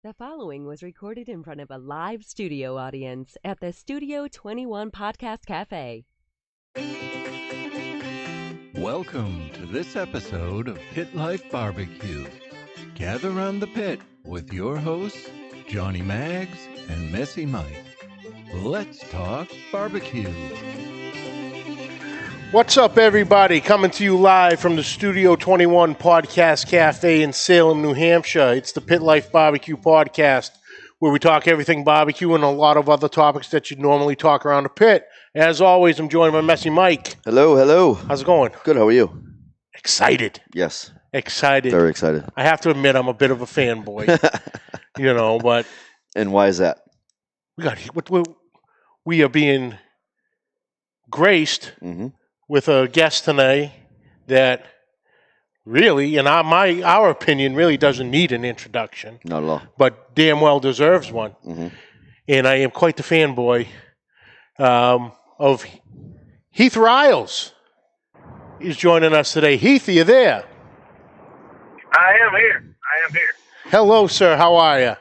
The following was recorded in front of a live studio audience at the Studio 21 Podcast Cafe. Welcome to this episode of Pit Life Barbecue. Gather around the pit with your hosts, Johnnie Mags and Messy Mike. Let's talk barbecue. What's up, everybody? Coming to you live from the Studio 21 Podcast Cafe in Salem, New Hampshire. It's the Pit Life Barbecue Podcast, where we talk everything barbecue and a lot of other topics that you'd normally talk around a pit. As always, I'm joined by Messy Mike. Hello, hello. How's it going? Good, how are you? Excited. Yes. Excited. Very excited. I have to admit, I'm a bit of a fanboy, but... And why is that? We are being graced with a guest tonight that really, in our opinion, really doesn't need an introduction. Not at all. But damn well deserves one. And I am quite the fanboy of Heath Riles. He's joining us today. Heath, are you there? I am here. Hello, sir. How are you?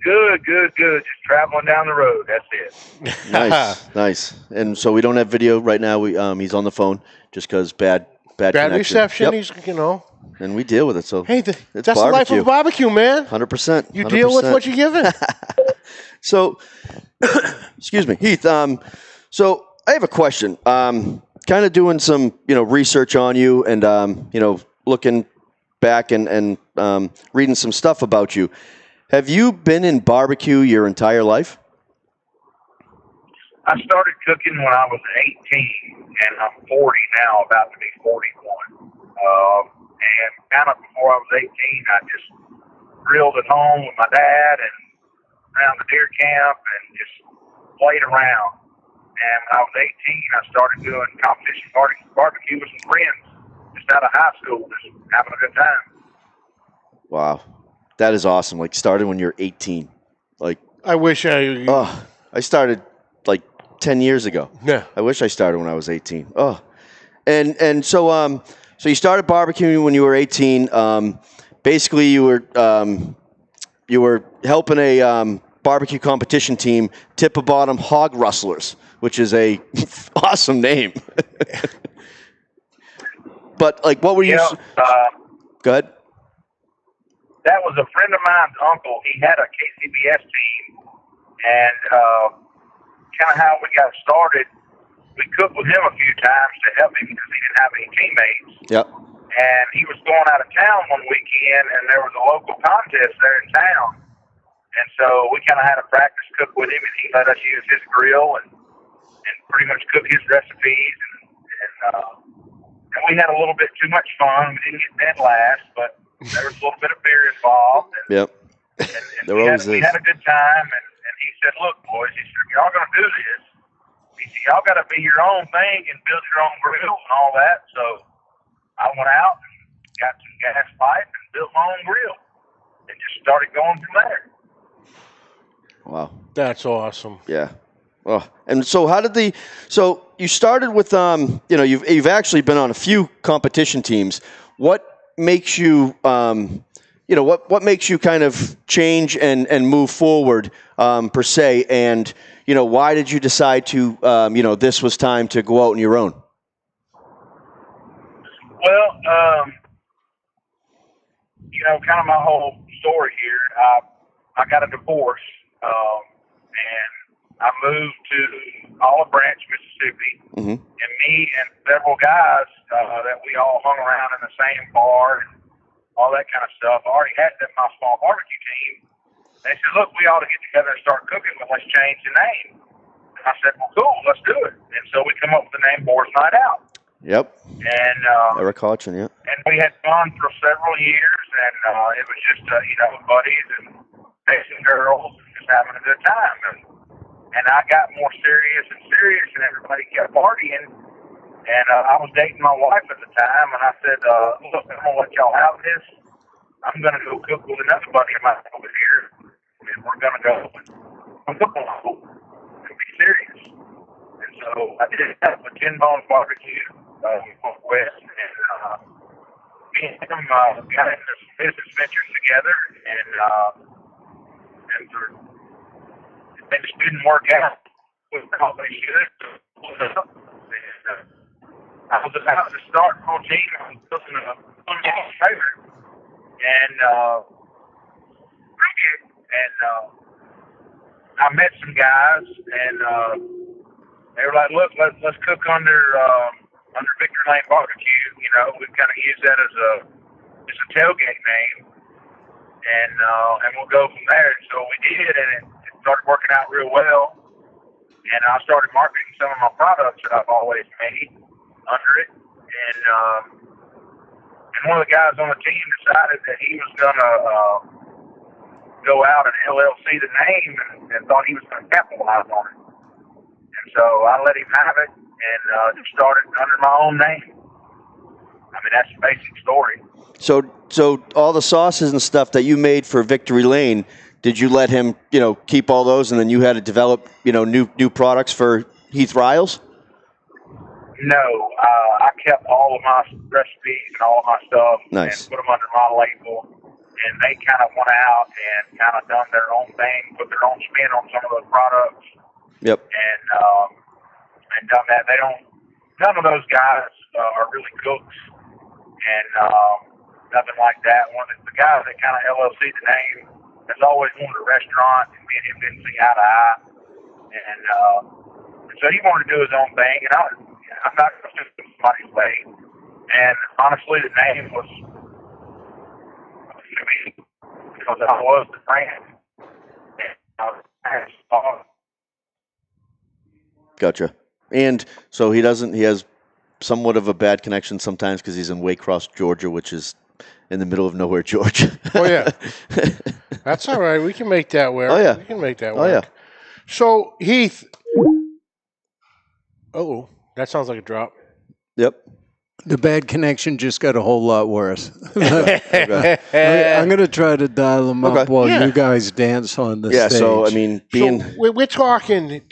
Good. Just traveling down the road. That's it. Nice. And so we don't have video right now. He's on the phone just because bad connection. Reception. Yep. He's, And we deal with it. So hey, it's that's the life of barbecue, man. 100%. You deal with what you're given. So, excuse me, Heath. So I have a question. Kind of doing some, research on you, and looking back and reading some stuff about you. Have you been in barbecue your entire life? I started cooking when I was 18, and I'm 40 now, about to be 41. And kind of before I was 18, I just grilled at home with my dad and around the deer camp and just played around. And when I was 18, I started doing competition barbecue with some friends just out of high school, just having a good time. Wow. That is awesome. Like, started when you're 18. Like, I wish I started like 10 years ago. Yeah. I wish I started when I was 18. Oh. And so you started barbecuing when you were 18. Basically you were helping a barbecue competition team tip a bottom hog rustlers, which is a awesome name. But like, what were you Go ahead. That was a friend of mine's uncle. He had a KCBS team, and kind of how we got started, we cooked with him a few times to help him because he didn't have any teammates. Yep. And he was going out of town one weekend, and there was a local contest there in town. And so we kind of had a practice cook with him, and he let us use his grill and pretty much cook his recipes. And we had a little bit too much fun. We didn't get dead last, but there was a little bit of beer involved. Yep. And we had a good time. And he said, look, boys, he said, if y'all going to do this, he said, y'all got to be your own thing and build your own grill and all that. So I went out and got some gas pipe and built my own grill and just started going from there. Wow. That's awesome. Yeah. Oh, and so so you started with, you've actually been on a few competition teams. What makes you, what makes you kind of change and move forward, per se? And, why did you decide to, this was time to go out on your own? Well, kind of my whole story here, I got a divorce, and I moved to Olive Branch, Mississippi, and me and several guys that we all hung around in the same bar and all that kind of stuff. I already had my small barbecue team. They said, look, we ought to get together and start cooking, but let's change the name. And I said, well, cool, let's do it. And so we come up with the name Boar's Night Out. Yep. And Eric Hodgson, yeah. And we had fun for several years, and it was just, buddies and chasing girls and just having a good time. And I got more serious, and everybody kept partying. And I was dating my wife at the time, and I said, look, I'm going to let y'all have this. I'm going to go cook with another buddy of mine over here, and we're going to go cook and be serious. And so I did have a 10 Bones barbecue west, and me and him got into some business ventures together, and they just didn't work out with how they should. And, I was about to start my own team. I was building a Traeger, and I met some guys, and they were like, "Look, let's cook under Victory Lane Barbecue." You know, we kind of use that as a tailgate name, and we'll go from there. And so we did, and it started working out real well. And I started marketing some of my products that I've always made under it. And one of the guys on the team decided that he was gonna go out and LLC the name, and thought he was going to capitalize on it. And so I let him have it, and just started under my own name. I mean, that's the basic story. So all the sauces and stuff that you made for Victory Lane, did you let him, keep all those, and then you had to develop, new products for Heath Riles? No, I kept all of my recipes and all of my stuff, nice, and put them under my label. And they kind of went out and kind of done their own thing, put their own spin on some of those products. Yep. And done that. None of those guys are really cooks, and nothing like that. One of the guys that kind of LLC the name has always wanted a restaurant, and me and him didn't see eye to eye. And so he wanted to do his own thing, and I'm not going to do somebody's way. And honestly, the name was to me because I was the brand. Gotcha. And so he has somewhat of a bad connection sometimes because he's in Waycross, Georgia, which is in the middle of nowhere, Georgia. Oh, yeah. That's all right. We can make that work. Oh, yeah. We can make that work. Oh, yeah. So, Heath. Oh, that sounds like a drop. Yep. The bad connection just got a whole lot worse. I'm going to try to dial them up while you guys dance on the stage. So, I mean, we're talking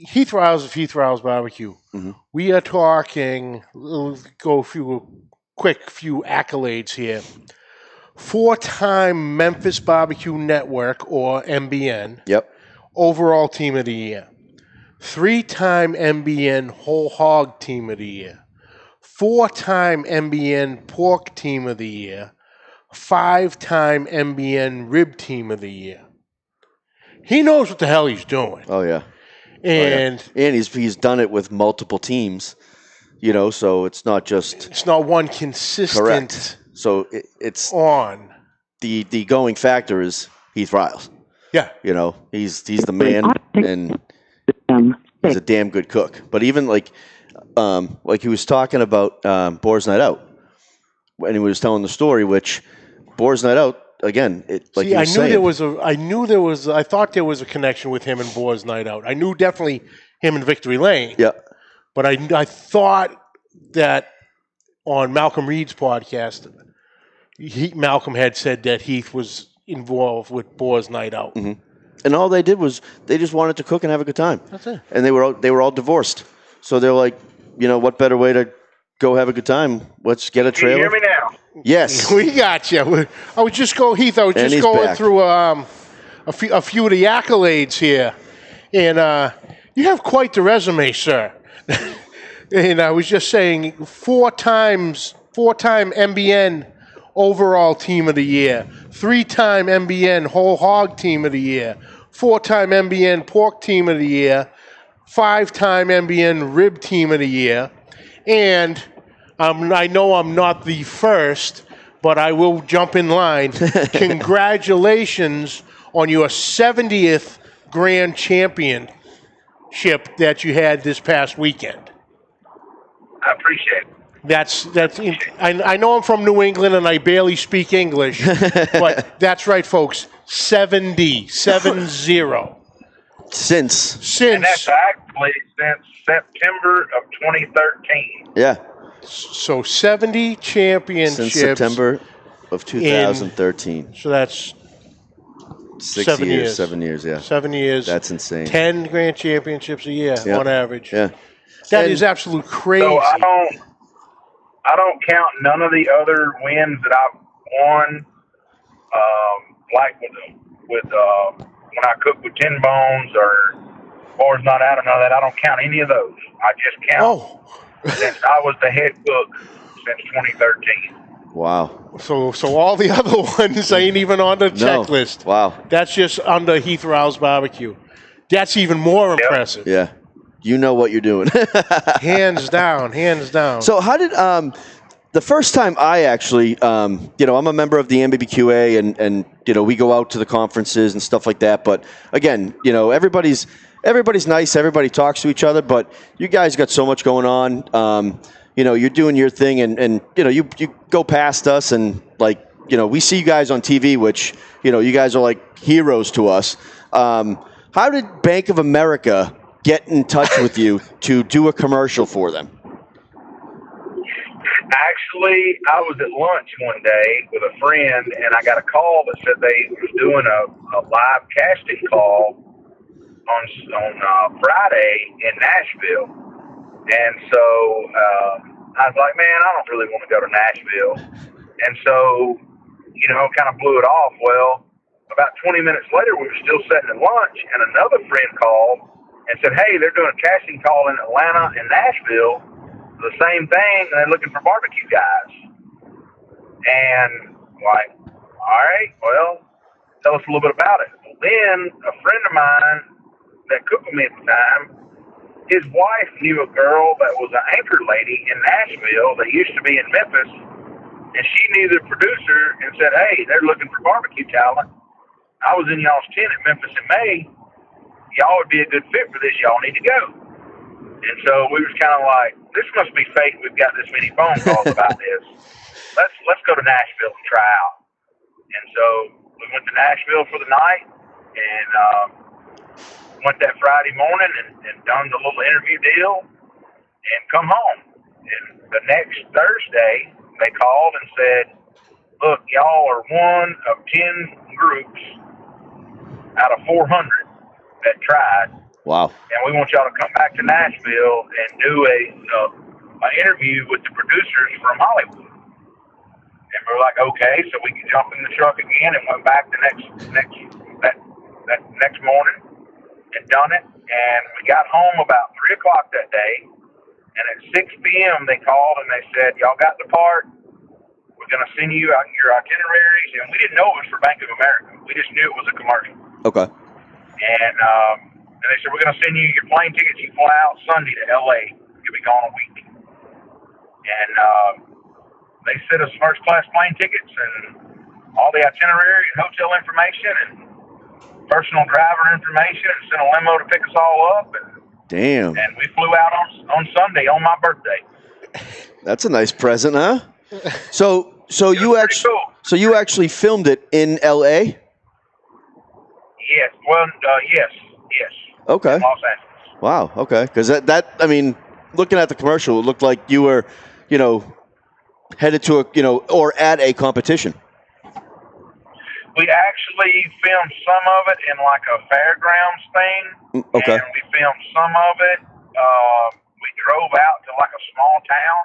Heath Riles of Heath Riles Barbecue. Mm-hmm. We are talking, we'll go few accolades here. 4-time Memphis Barbecue Network, or MBN. Yep. Overall Team of the Year. 3-time MBN Whole Hog Team of the Year. 4-time MBN Pork Team of the Year, 5-time MBN Rib Team of the Year. He knows what the hell he's doing. Oh, yeah. And he's done it with multiple teams, so it's not just... It's not one consistent... Correct. So it's... On. The going factor is Heath Riles. Yeah. He's the man, and he's a damn good cook. But even like he was talking about Boar's Night Out, and he was telling the story, which Boar's Night Out, again, I thought there was a connection with him and Boar's Night Out. I knew definitely him and Victory Lane. Yeah. But I thought that on Malcolm Reed's podcast, Malcolm had said that Heath was involved with Boar's Night Out. Mm-hmm. And all they did was they just wanted to cook and have a good time. That's it. And they were all divorced. So they're like, what better way to go have a good time? Let's get a trailer. Can you hear me now? Yes. We got you. I was just going through a few of the accolades here. And you have quite the resume, sir. And I was just saying, 4-time MBN Overall Team of the Year, 3-time MBN Whole Hog Team of the Year, 4-time MBN Pork Team of the Year, 5-time MBN Rib Team of the Year, and I know I'm not the first, but I will jump in line. Congratulations on your 70th Grand Championship that you had this past weekend. I appreciate it. I know I'm from New England and I barely speak English, but that's right, folks. 70. And that's actually since September of 2013. Yeah. So 70 championships. Since September of 2013. So that's 7 years. 7 years, yeah. 7 years. That's insane. 10 Grand Championships a year on average. Yeah. That is absolute crazy. So I don't count none of the other wins that I've won. Like with when I cook with tin bones or boar's not out or none of that. I don't count any of those. I just count since I was the head cook since 2013. Wow. So all the other ones ain't even on the checklist. Wow. That's just under Heath Riles barbecue. That's even more impressive. Yeah. You know what you're doing. Hands down. So how did the first time I actually, I'm a member of the MBBQA and we go out to the conferences and stuff like that. But again, everybody's nice. Everybody talks to each other. But you guys got so much going on. You're doing your thing, and you go past us, and we see you guys on TV, which you guys are like heroes to us. How did Bank of America get in touch with you to do a commercial for them? Actually, I was at lunch one day with a friend, and I got a call that said they was doing a live casting call on Friday in Nashville. And so I was like, man, I don't really want to go to Nashville. And so, kind of blew it off. Well, about 20 minutes later, we were still sitting at lunch, and another friend called and said, hey, they're doing a casting call in Atlanta and Nashville. The same thing, and they're looking for barbecue guys. And like, all right, well, tell us a little bit about it. Well, then a friend of mine that cooked with me at the time, his wife knew a girl that was an anchor lady in Nashville that used to be in Memphis, and she knew the producer and said, hey, they're looking for barbecue talent. I was in y'all's tent at Memphis in May. Y'all would be a good fit for this. Y'all need to go. And so we was kind of like, this must be fake. We've got this many phone calls about this. Let's go to Nashville and try out. And so we went to Nashville for the night and went that Friday morning and done the little interview deal and come home. And the next Thursday, they called and said, look, y'all are one of 10 groups out of 400 that tried. Wow. And we want y'all to come back to Nashville and do an interview with the producers from Hollywood. And we were like, okay, so we could jump in the truck again and went back the next morning and done it. And we got home about 3 o'clock that day. And at 6 p.m. they called and they said, y'all got the part. We're going to send you out your itineraries. And we didn't know it was for Bank of America. We just knew it was a commercial. Okay. And they said, we're going to send you your plane tickets. You fly out Sunday to L.A. You'll be gone a week. And they sent us first-class plane tickets and all the itinerary and hotel information and personal driver information and sent a limo to pick us all up. And, damn. And we flew out on Sunday on my birthday. That's a nice present, huh? So you actually filmed it in L.A.? Yes. Well, yes. Okay. In Los Angeles. Wow. Okay. Because I mean, looking at the commercial, it looked like you were, headed to or at a competition. We actually filmed some of it in like a fairgrounds thing. Okay. And we filmed some of it. We drove out to like a small town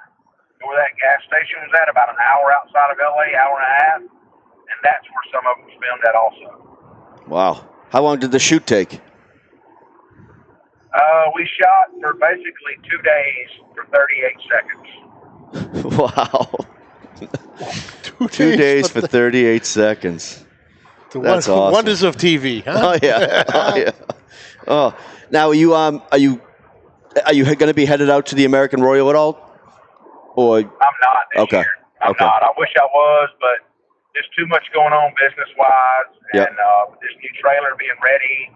where that gas station was at, about an hour outside of LA, hour and a half. And that's where some of it was filmed at also. Wow. How long did the shoot take? We shot for basically 2 days for 38 seconds. Wow. 2 days for 38 seconds. That's awesome. Wonders of TV, huh? Oh yeah. Oh yeah. Oh, now are you going to be headed out to the American Royal at all? Or I'm not this year. I'm not. I wish I was, but there's too much going on business-wise, and this new trailer being ready,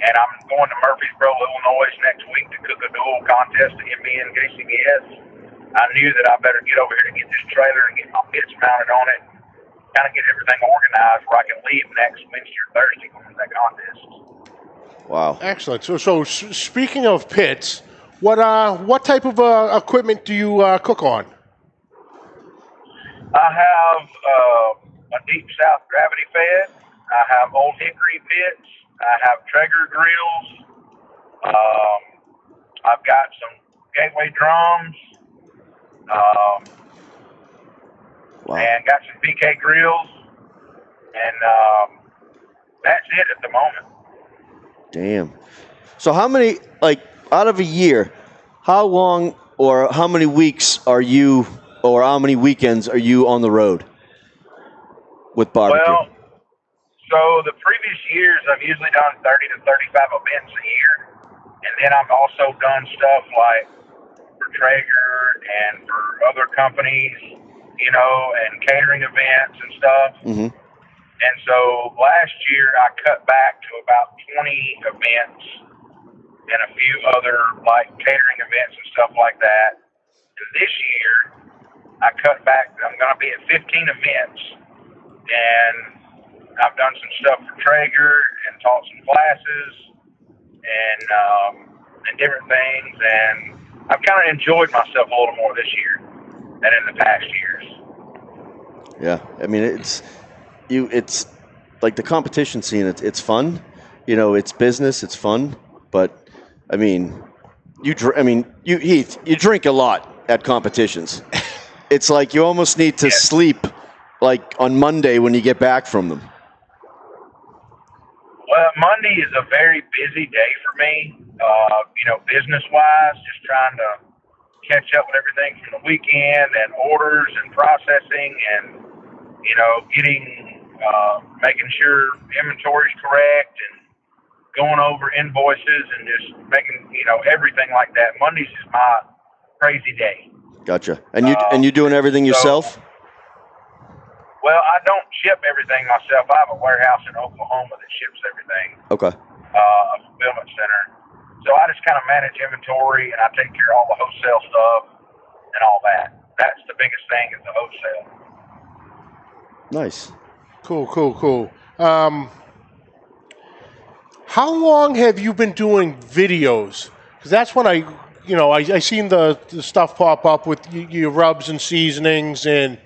and I'm going to Murfreesboro, Illinois next week to cook a dual contest at MBN KCBS. I knew that I better get over here to get this trailer and get my pits mounted on it, kind of get everything organized where I can leave next Wednesday or Thursday going to that contest. Wow. Excellent. So speaking of pits, what type of equipment do you cook on? I have a Deep South gravity fed. I have old hickory pits. I have Traeger grills. I've got some gateway drums. and got some BK grills, and that's it at the moment. Damn. So how many, like, out of a year, how long or how many weeks are you, or how many weekends are you on the road with barbecue? Well, so the previous years, I've usually done 30 to 35 events a year, and then I've also done stuff like for Traeger and for other companies, you know, and catering events and stuff. Mm-hmm. And so last year I cut back to about 20 events and a few other like catering events and stuff like that. And this year I cut back. I'm going to be at 15 events, and I've done some stuff for Traeger and taught some classes and different things. And I've kind of enjoyed myself a little more this year than in the past years. Yeah, I mean it's like the competition scene. It's fun, you know. It's business. It's fun, but I mean, Heath, you drink a lot at competitions. It's like you almost need to sleep like on Monday when you get back from them. Well, Monday is a very busy day for me, you know, business-wise, just trying to catch up with everything from the weekend and orders and processing and, you know, making sure inventory's correct and going over invoices and just making, you know, everything like that. Mondays is my crazy day. Gotcha. And you doing everything yourself? Well, I don't ship everything myself. I have a warehouse in Oklahoma that ships everything. Okay. A fulfillment center. So I just kind of manage inventory, and I take care of all the wholesale stuff and all that. That's the biggest thing is the wholesale. Nice. Cool. How long have you been doing videos? Because that's when I seen the stuff pop up with your rubs and seasonings, and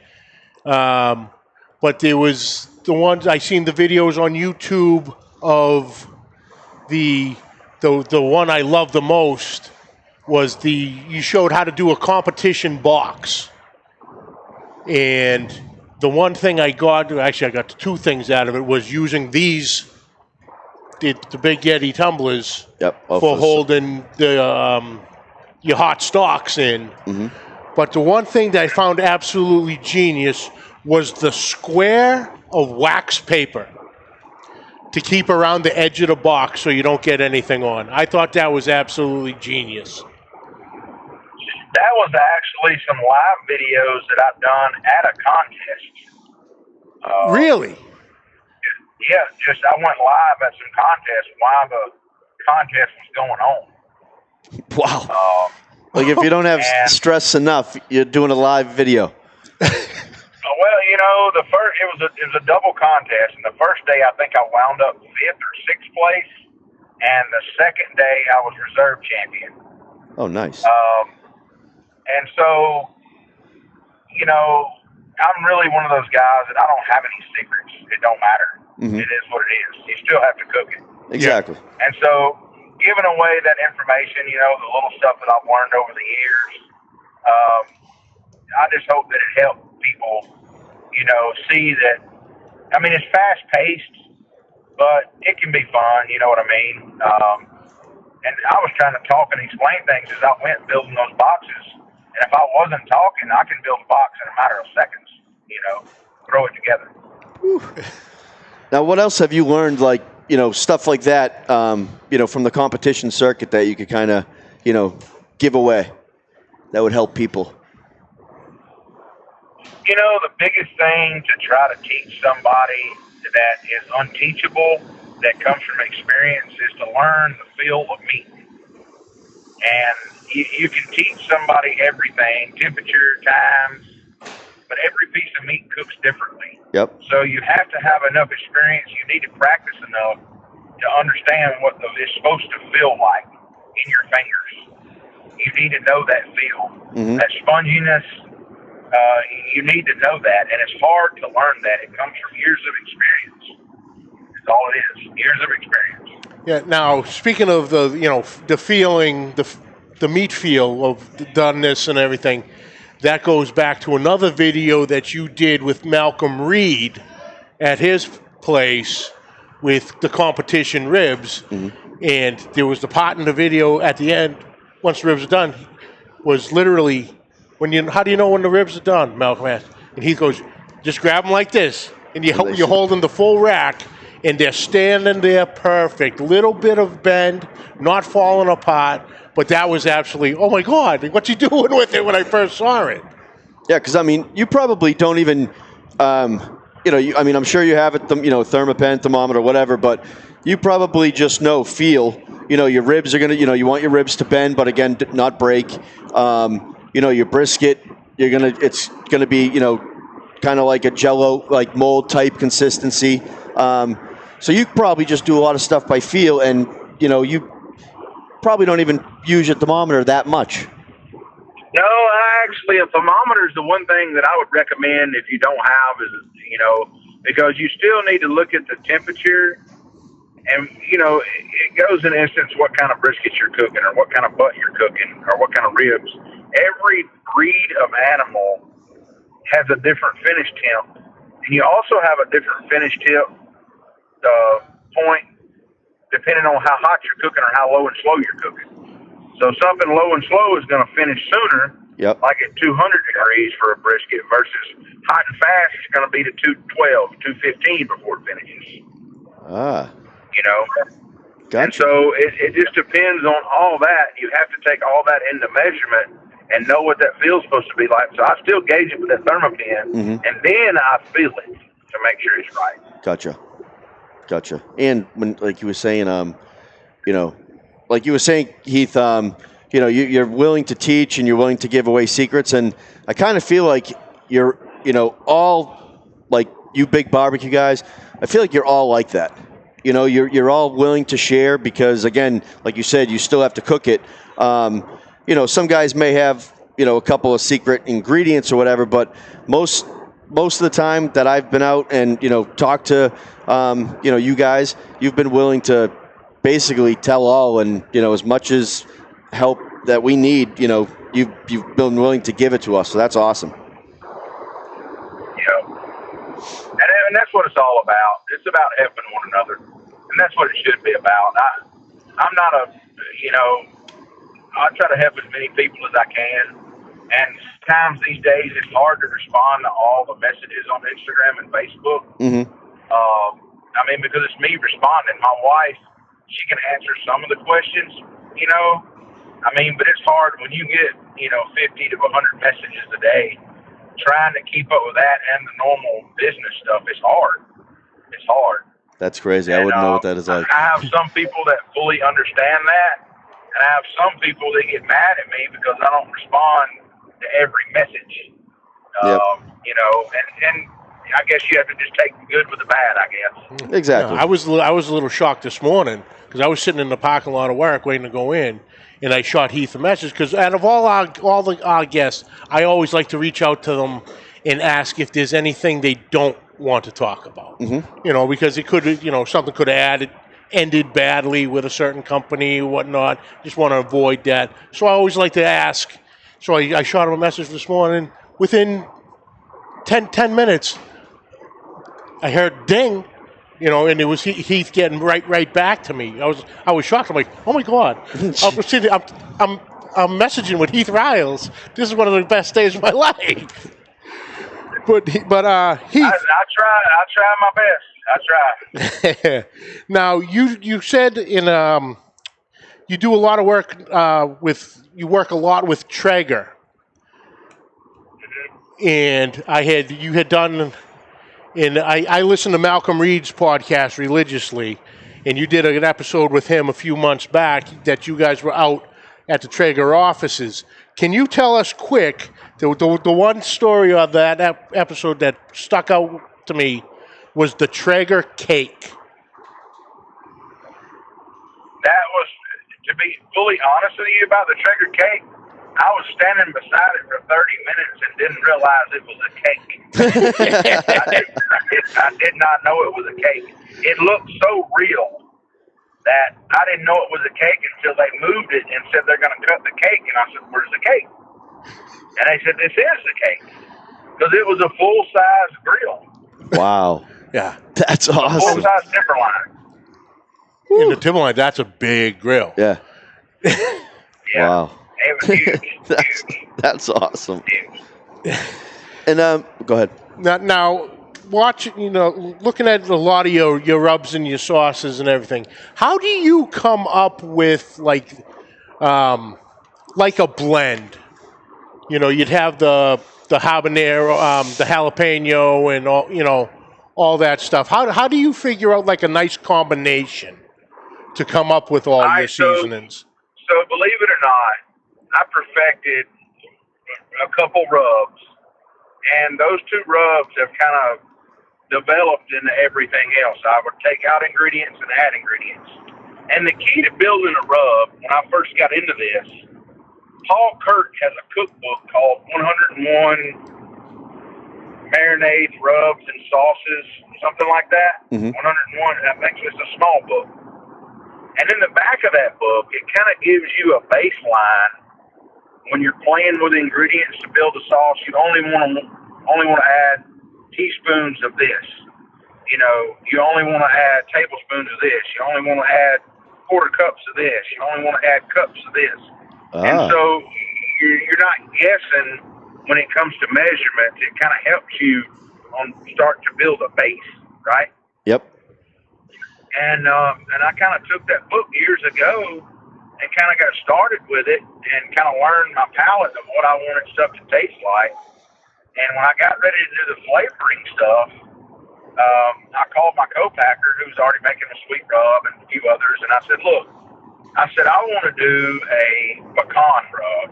but there was the ones I seen the videos on YouTube of the one I love the most was you showed how to do a competition box, and the one thing I got two things out of it was using these the big Yeti tumblers for holding the your hot stocks in. Mm-hmm. But the one thing that I found absolutely genius was the square of wax paper to keep around the edge of the box so you don't get anything on. I thought that was absolutely genius. That was actually some live videos that I've done at a contest. Really? Yeah, I went live at some contests while the contest was going on. Wow. Like if you don't have stress enough, you're doing a live video. Well, you know, it was a double contest, and the first day I think I wound up 5th or 6th place, and the second day I was reserve champion. Oh, nice. And so, you know, I'm really one of those guys that I don't have any secrets. It don't matter. Mm-hmm. It is what it is. You still have to cook it. Exactly. And so, giving away that information, you know, the little stuff that I've learned over the years, I just hope that it helped people, you know, see that, I mean, it's fast-paced, but it can be fun, you know what I mean? And I was trying to talk and explain things as I went building those boxes. And if I wasn't talking, I can build a box in a matter of seconds, you know, throw it together. Whew. Now, what else have you learned, like, you know, stuff like that, you know, from the competition circuit that you could kind of, you know, give away that would help people? You know, the biggest thing to try to teach somebody that is unteachable, that comes from experience, is to learn the feel of meat. And you can teach somebody everything, temperature, times, but every piece of meat cooks differently. Yep. So you have to have enough experience. You need to practice enough to understand what it's supposed to feel like in your fingers. You need to know that feel, that sponginess. You need to know that, and it's hard to learn that. It comes from years of experience. That's all it is, years of experience. Yeah. Now, speaking of the feeling, the meat feel of the doneness and everything, that goes back to another video that you did with Malcolm Reed at his place with the competition ribs. And there was the part in the video at the end, once the ribs are done, was literally, how do you know when the ribs are done, Malcolm asked. And he goes, just grab them like this. And you're holding the full rack, and they're standing there perfect. Little bit of bend, not falling apart. But that was absolutely, oh my God, what's he doing with it when I first saw it? Yeah, because, I mean, you probably don't even, I'm sure you have it, Thermopen, thermometer, whatever, but you probably just feel, your ribs are going to, you want your ribs to bend, but again, not break. Your brisket, it's going to be, kind of like a Jell-O, like mold type consistency. So you probably just do a lot of stuff by feel, and, you probably don't even use your thermometer that much. No, actually, a thermometer is the one thing that I would recommend if you don't have is, because you still need to look at the temperature, and, it goes in instance what kind of brisket you're cooking or what kind of butt you're cooking or what kind of ribs. Every breed of animal has a different finish temp, and you also have a different finish tip point depending on how hot you're cooking or how low and slow you're cooking. So something low and slow is going to finish sooner, like at 200 degrees for a brisket, versus hot and fast is going to be to 212, 215 before it finishes. Gotcha. And so it just depends on all that. You have to take all that into measurement and know what that feel's supposed to be like. So I still gauge it with that Thermopen, and then I feel it to make sure it's right. Gotcha. And when, like you were saying, Heath, you're willing to teach and you're willing to give away secrets, and I kind of feel like you're, all like you big barbecue guys. I feel like you're all like that. You're all willing to share because, again, like you said, you still have to cook it. Some guys may have, a couple of secret ingredients or whatever, but most of the time that I've been out and, talked to, you guys, you've been willing to basically tell all, and, as much as help that we need, you've been willing to give it to us. So that's awesome. And that's what it's all about. It's about helping one another. And that's what it should be about. I'm not I try to help as many people as I can. And sometimes these days it's hard to respond to all the messages on Instagram and Facebook. Because it's me responding. My wife, she can answer some of the questions, but it's hard when you get, 50 to 100 messages a day. Trying to keep up with that and the normal business stuff is hard. It's hard. That's crazy. I wouldn't know what that is like. I have some people that fully understand that, and I have some people that get mad at me because I don't respond to every message. And I guess you have to just take the good with the bad, I guess. Exactly. I was a little shocked this morning because I was sitting in the parking lot of work waiting to go in, and I shot Heath a message because out of all our guests, I always like to reach out to them and ask if there's anything they don't want to talk about. Because it could, something could have ended badly with a certain company or whatnot. Just want to avoid that. So I always like to ask. So I shot him a message this morning. Within 10 minutes, I heard ding. And it was Heath getting right back to me. I was shocked. I'm like, oh my God! I'm messaging with Heath Riles. This is one of the best days of my life. But Heath, I try my best. I try. Now you said you do a lot of work you work a lot with Traeger, and you had done. And I listen to Malcolm Reed's podcast religiously, and you did an episode with him a few months back that you guys were out at the Traeger offices. Can you tell us quick, the one story of that episode that stuck out to me was the Traeger cake? That was, to be fully honest with you about the Traeger cake, I was standing beside it for 30 minutes and didn't realize it was a cake. I did not know it was a cake. It looked so real that I didn't know it was a cake until they moved it and said they're going to cut the cake. And I said, where's the cake? And they said, this is the case. Because it was a full-size grill. Wow. Yeah. That's A awesome. full-size Timberline. In the Timberline, that's a big grill. Yeah. Yeah. Wow. It was huge. That's awesome. Huge. And go ahead. Now, watching, looking at a lot of your rubs and your sauces and everything, how do you come up with like a blend? You'd have the habanero, the jalapeno, and all that stuff. How do you figure out like a nice combination to come up with all your seasonings? So believe it or not, I perfected a couple rubs, and those two rubs have kind of developed into everything else. I would take out ingredients and add ingredients. And the key to building a rub, when I first got into this, Paul Kirk has a cookbook called 101 Marinades, Rubs, and Sauces, something like that. 101, I think it's a small book. And in the back of that book, it kind of gives you a baseline. When you're playing with ingredients to build a sauce, you only want to add teaspoons of this. You only want to add tablespoons of this. You only want to add quarter cups of this. You only want to add cups of this. And so you're not guessing when it comes to measurements. It kind of helps you start to build a base, right? Yep. And I kind of took that book years ago and kind of got started with it and kind of learned my palate of what I wanted stuff to taste like. And when I got ready to do the flavoring stuff, I called my co-packer who's already making a sweet rub and a few others, and I said, look, I want to do a pecan rub.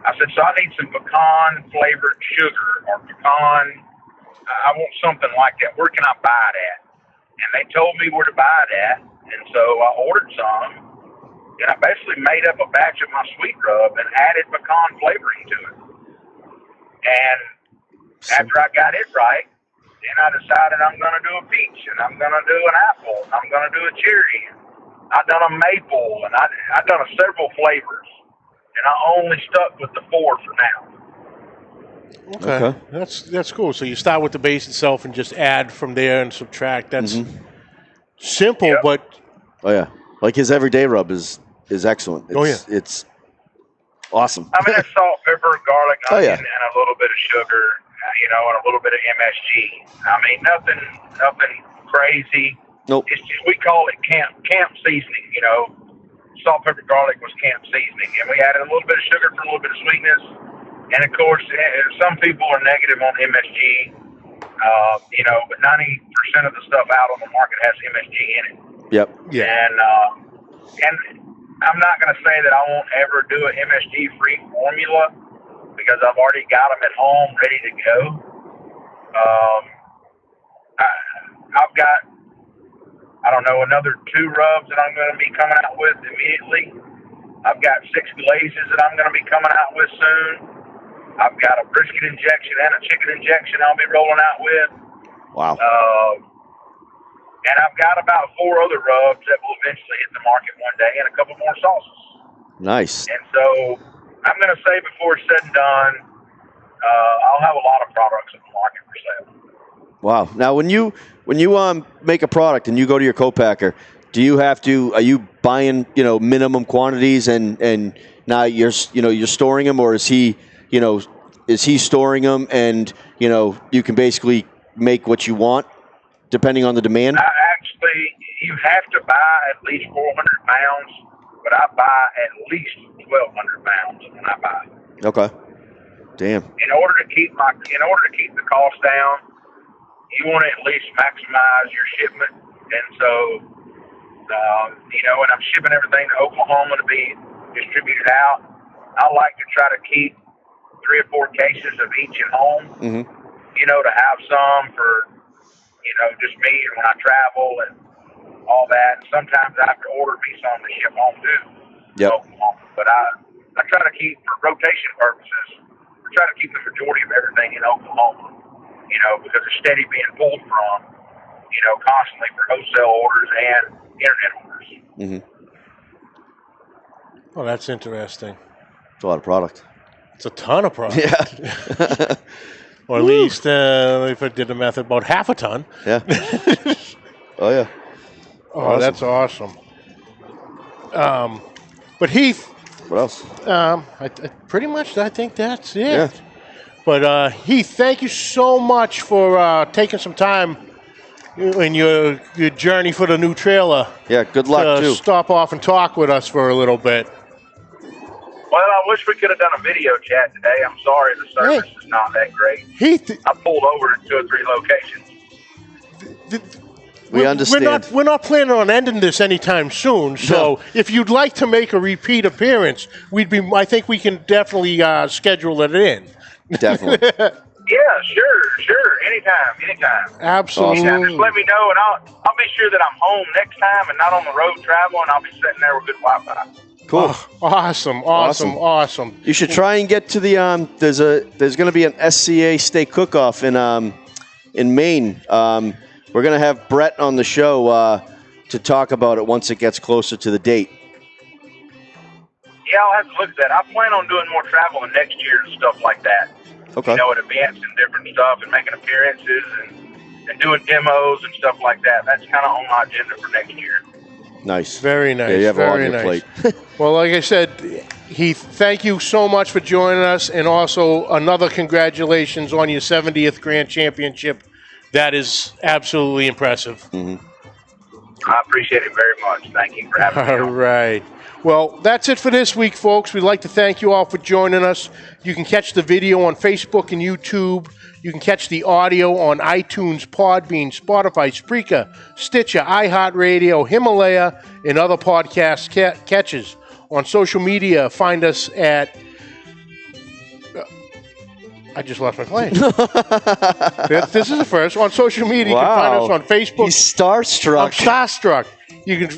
I said, so I need some pecan flavored sugar or pecan. I want something like that. Where can I buy it at? And they told me where to buy it at. And so I ordered some. And I basically made up a batch of my sweet rub and added pecan flavoring to it. And after I got it right, then I decided I'm going to do a peach, and I'm going to do an apple, and I'm going to do a cherry. I've done a maple, and I've done several flavors. And I only stuck with the 4 for now. Okay. That's cool. So you start with the base itself and just add from there and subtract. That's simple, but oh yeah, like his everyday rub is excellent. It's awesome. I mean, it's salt, pepper, garlic, onion, and a little bit of sugar, and a little bit of MSG. I mean, nothing crazy. Nope. It's just, we call it camp seasoning. Salt, pepper, garlic was camp seasoning, and we added a little bit of sugar for a little bit of sweetness. And of course, some people are negative on MSG, but 90% of the stuff out on the market has MSG in it. Yep. Yeah. And I'm not going to say that I won't ever do an MSG-free formula because I've already got them at home ready to go. I've got, another 2 rubs that I'm going to be coming out with immediately. I've got 6 glazes that I'm going to be coming out with soon. I've got a brisket injection and a chicken injection I'll be rolling out with. Wow. And I've got about 4 other rubs that will eventually hit the market one day and a couple more sauces. Nice. And so I'm going to say before it's said and done, I'll have a lot of products in the market for sale. Wow. Now, when you make a product and you go to your co-packer, are you buying, minimum quantities and now you're storing them, or is he storing them and, you can basically make what you want depending on the demand? Actually, you have to buy at least 400 pounds, but I buy at least 1,200 pounds when I buy. Okay. Damn. In order to keep the cost down, you want to at least maximize your shipment. And so, when I'm shipping everything to Oklahoma to be distributed out, I like to try to keep 3 or 4 cases of each at home, to have some for, just me and when I travel and all that. And sometimes I have to order me some to ship home too. Yep. But I try to keep, for rotation purposes, I try to keep the majority of everything in Oklahoma, because it's steady being pulled from, constantly for wholesale orders and internet orders. Oh, that's interesting. It's a lot of product. It's a ton of product. Yeah. Or at least, if I did the math, about half a ton. Yeah. Oh, yeah. Oh, Awesome. That's awesome. But Heath, What else? pretty much I think that's it. Yeah. But Heath, thank you so much for taking some time in your journey for the new trailer. Yeah, good luck, to too. stop off and talk with us for a little bit. Well, I wish we could have done a video chat today. I'm sorry the service is not that great. Heath, I pulled over to 2 or 3 locations. We understand. We're not planning on ending this anytime soon. So if you'd like to make a repeat appearance, I think we can definitely schedule it in. Definitely. Yeah, sure. Anytime. Absolutely. Yeah, just let me know, and I'll be sure that I'm home next time and not on the road traveling. I'll be sitting there with good Wi-Fi. Cool. Awesome. You should try and get to the there's going to be an SCA steak cook-off in Maine. We're going to have Brett on the show to talk about it once it gets closer to the date. Yeah, I'll have to look at that. I plan on doing more traveling next year and stuff like that. Okay. At events and different stuff and making appearances and doing demos and stuff like that. That's kind of on my agenda for next year. Nice. Very nice. Yeah, you have a lot on very your nice. plate. Well, like I said, Heath, thank you so much for joining us, and also another congratulations on your 70th Grand Championship. That is absolutely impressive. Mm-hmm. I appreciate it very much. Thank you for having me All on. right. Well, that's it for this week, folks. We'd like to thank you all for joining us. You can catch the video on Facebook and YouTube. You can catch the audio on iTunes, Podbean, Spotify, Spreaker, Stitcher, iHeartRadio, Himalaya, and other podcast catches. On social media, find us at... I just lost my place. This is the first. On social media, you can find us on Facebook. He's starstruck. I'm starstruck. You can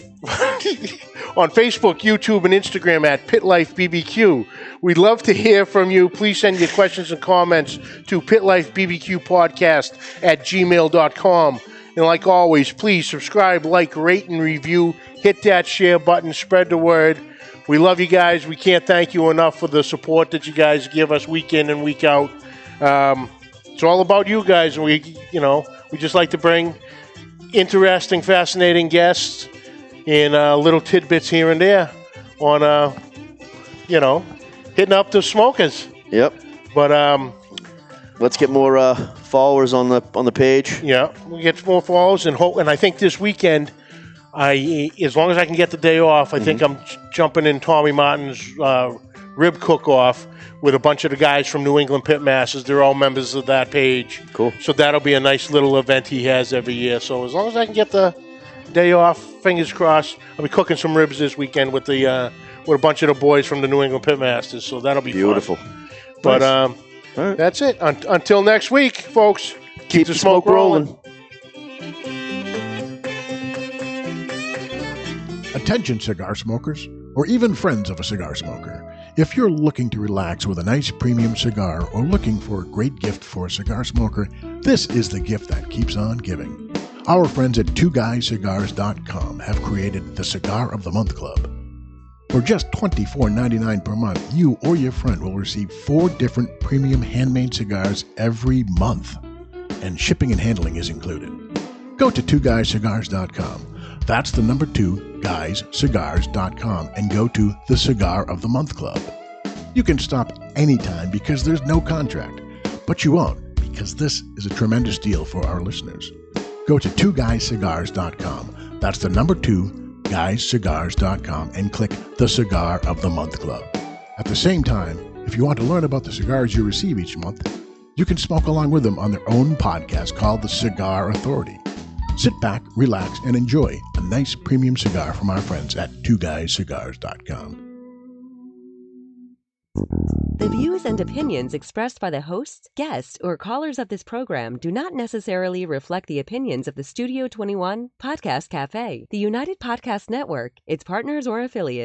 on Facebook, YouTube, and Instagram at Pit Life BBQ. We'd love to hear from you. Please send your questions and comments to pitlifebbqpodcast@gmail.com. And like always, please subscribe, like, rate, and review. Hit that share button. Spread the word. We love you guys. We can't thank you enough for the support that you guys give us week in and week out. It's all about you guys. We just like to bring interesting, fascinating guests and little tidbits here and there on, hitting up the smokers. Yep. But let's get more followers on the page. Yeah, we get more followers and I think this weekend, as long as I can get the day off, I think I'm jumping in Tommy Martin's rib cook-off with a bunch of the guys from New England Pitmasters. They're all members of that page. Cool. So that'll be a nice little event he has every year. So as long as I can get the day off, fingers crossed, I'll be cooking some ribs this weekend with a bunch of the boys from the New England Pitmasters. So that'll be beautiful. fun. But right. That's it. Until next week, folks. Keep the smoke rolling. Attention, cigar smokers, or even friends of a cigar smoker. If you're looking to relax with a nice premium cigar or looking for a great gift for a cigar smoker, this is the gift that keeps on giving. Our friends at twoguyscigars.com have created the Cigar of the Month Club. For just $24.99 per month, you or your friend will receive 4 different premium handmade cigars every month, and shipping and handling is included. Go to twoguyscigars.com. That's the number 2, guyscigars.com, and go to the Cigar of the Month Club. You can stop anytime because there's no contract, but you won't because this is a tremendous deal for our listeners. Go to twoguyscigars.com. That's the number 2, guyscigars.com, and click the Cigar of the Month Club. At the same time, if you want to learn about the cigars you receive each month, you can smoke along with them on their own podcast called The Cigar Authority. Sit back, relax, and enjoy a nice premium cigar from our friends at twoguyscigars.com. The views and opinions expressed by the hosts, guests, or callers of this program do not necessarily reflect the opinions of the Studio 21 Podcast Cafe, the United Podcast Network, its partners, or affiliates.